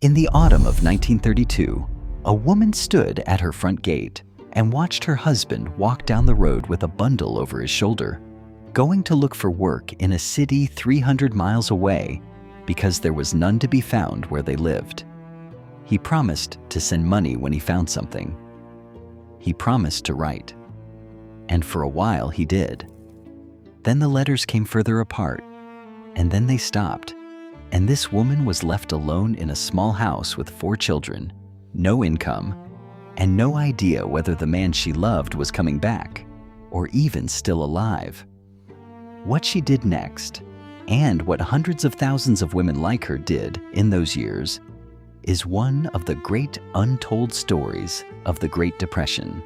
In the autumn of 1932, a woman stood at her front gate and watched her husband walk down the road with a bundle over his shoulder, going to look for work in a city 300 miles away because there was none to be found where they lived. He promised to send money when he found something. He promised to write. And for a while he did. Then the letters came further apart, and then they stopped, and this woman was left alone in a small house with 4 children, no income, and no idea whether the man she loved was coming back, or even still alive. What she did next, and what hundreds of thousands of women like her did in those years, is one of the great untold stories of the Great Depression.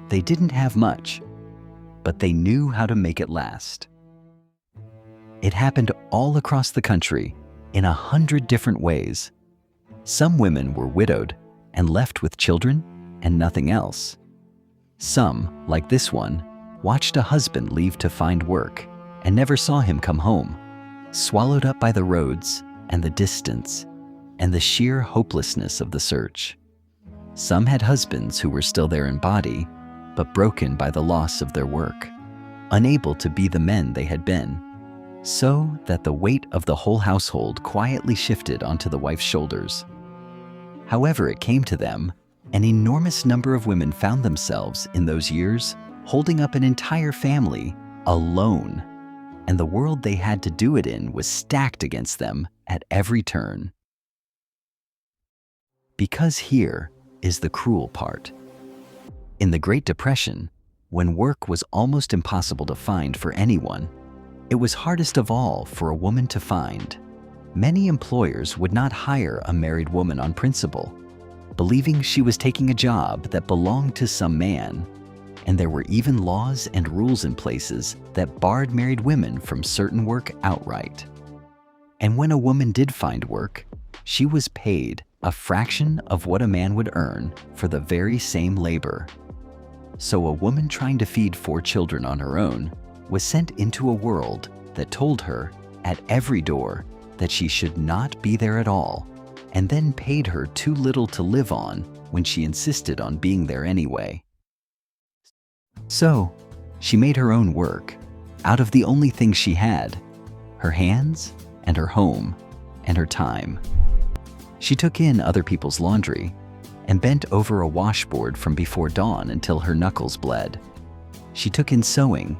They didn't have much, but they knew how to make it last. It happened all across the country in 100 different ways. Some women were widowed and left with children and nothing else. Some, like this one, watched a husband leave to find work and never saw him come home, swallowed up by the roads and the distance and the sheer hopelessness of the search. Some had husbands who were still there in body, but broken by the loss of their work, unable to be the men they had been, so that the weight of the whole household quietly shifted onto the wife's shoulders. However it came to them, an enormous number of women found themselves in those years holding up an entire family alone, and the world they had to do it in was stacked against them at every turn. Because here is the cruel part. In the Great Depression, when work was almost impossible to find for anyone, it was hardest of all for a woman to find. Many employers would not hire a married woman on principle, believing she was taking a job that belonged to some man, and there were even laws and rules in places that barred married women from certain work outright. And when a woman did find work, she was paid a fraction of what a man would earn for the very same labor. So a woman trying to feed 4 children on her own was sent into a world that told her at every door that she should not be there at all, and then paid her too little to live on when she insisted on being there anyway. So she made her own work out of the only thing she had, her hands and her home and her time. She took in other people's laundry and bent over a washboard from before dawn until her knuckles bled. She took in sewing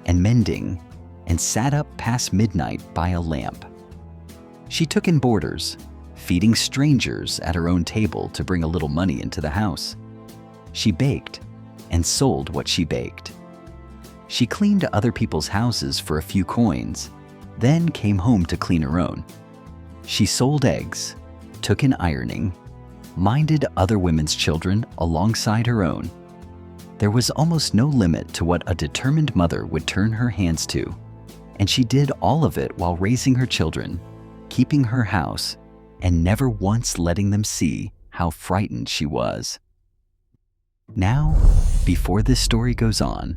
and mending and sat up past midnight by a lamp. She took in boarders, feeding strangers at her own table to bring a little money into the house. She baked and sold what she baked. She cleaned other people's houses for a few coins, then came home to clean her own. She sold eggs, took in ironing, minded other women's children alongside her own. There was almost no limit to what a determined mother would turn her hands to, and she did all of it while raising her children, keeping her house, and never once letting them see how frightened she was. Now, before this story goes on,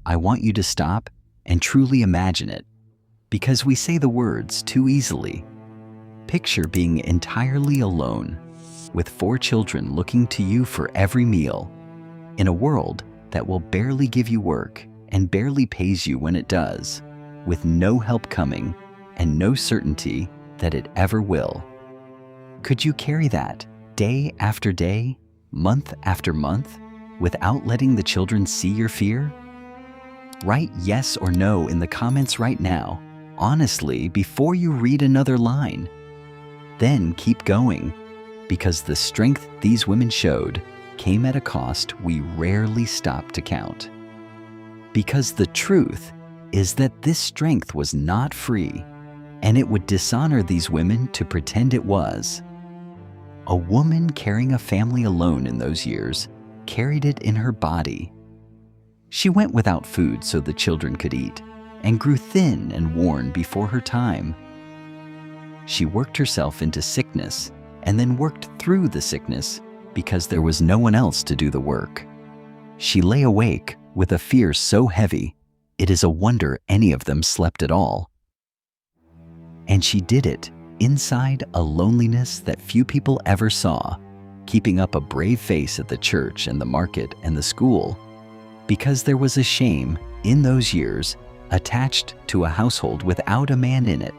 I want you to stop and truly imagine it, because we say the words too easily. Picture being entirely alone, with 4 children looking to you for every meal, in a world that will barely give you work and barely pays you when it does, with no help coming and no certainty that it ever will. Could you carry that day after day, month after month, without letting the children see your fear? Write yes or no in the comments right now, honestly, before you read another line. Then keep going, because the strength these women showed came at a cost we rarely stop to count. Because the truth is that this strength was not free, and it would dishonor these women to pretend it was. A woman carrying a family alone in those years carried it in her body. She went without food so the children could eat, and grew thin and worn before her time. She worked herself into sickness and then worked through the sickness because there was no one else to do the work. She lay awake with a fear so heavy, it is a wonder any of them slept at all. And she did it inside, a loneliness that few people ever saw, keeping up a brave face at the church and the market and the school, because there was a shame in those years attached to a household without a man in it,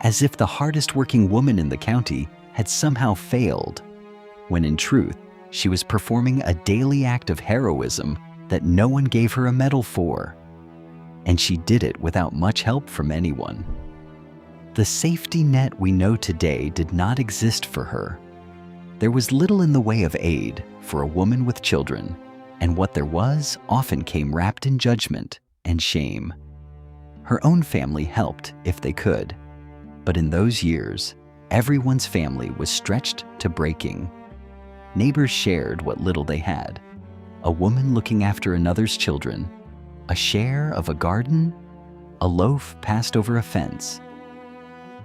as if the hardest working woman in the county had somehow failed, when in truth, she was performing a daily act of heroism that no one gave her a medal for. And she did it without much help from anyone. The safety net we know today did not exist for her. There was little in the way of aid for a woman with children, and what there was often came wrapped in judgment and shame. Her own family helped if they could, but in those years, everyone's family was stretched to breaking. Neighbors shared what little they had, a woman looking after another's children, a share of a garden, a loaf passed over a fence.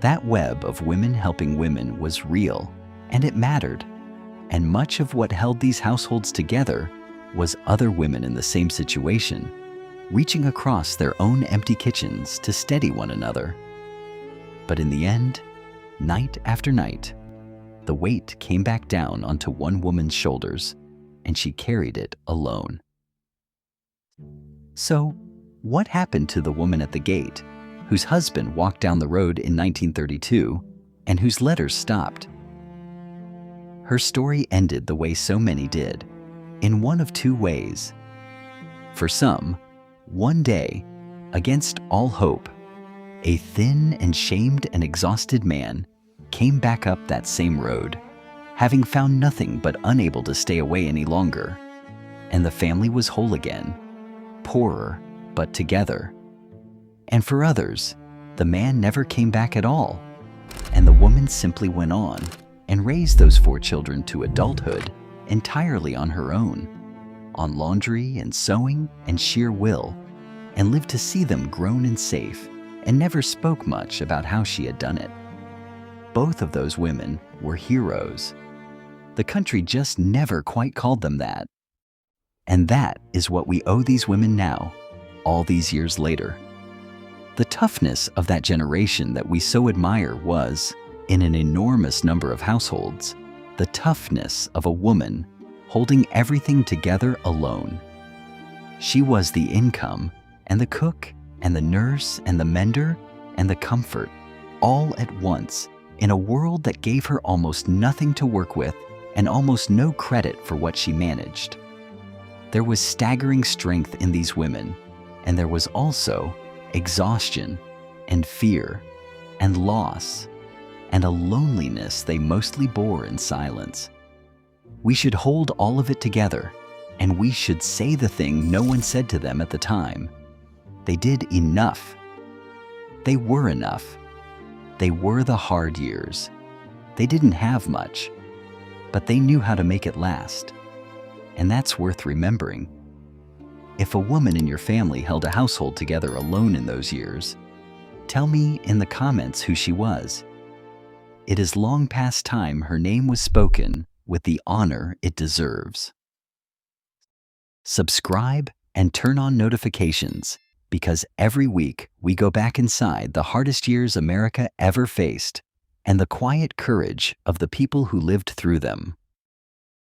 That web of women helping women was real, and it mattered. And much of what held these households together was other women in the same situation, reaching across their own empty kitchens to steady one another. But in the end, night after night, the weight came back down onto one woman's shoulders, and she carried it alone. So, what happened to the woman at the gate, whose husband walked down the road in 1932 and whose letters stopped? Her story ended the way so many did, in one of two ways. For some, one day, against all hope, a thin and shamed and exhausted man came back up that same road, having found nothing but unable to stay away any longer, and the family was whole again, poorer but together. And for others, the man never came back at all, and the woman simply went on and raised those 4 children to adulthood entirely on her own, on laundry and sewing and sheer will, and lived to see them grown and safe, and never spoke much about how she had done it. Both of those women were heroes. The country just never quite called them that. And that is what we owe these women now, all these years later. The toughness of that generation that we so admire was, in an enormous number of households, the toughness of a woman holding everything together alone. She was the income, and the cook, and the nurse, and the mender, and the comfort, all at once, in a world that gave her almost nothing to work with and almost no credit for what she managed. There was staggering strength in these women, and there was also exhaustion and fear and loss and a loneliness they mostly bore in silence. We should hold all of it together, and we should say the thing no one said to them at the time. They did enough. They were enough. They were the hard years. They didn't have much, but they knew how to make it last. And that's worth remembering. If a woman in your family held a household together alone in those years, tell me in the comments who she was. It is long past time her name was spoken with the honor it deserves. Subscribe and turn on notifications, because every week we go back inside the hardest years America ever faced and the quiet courage of the people who lived through them.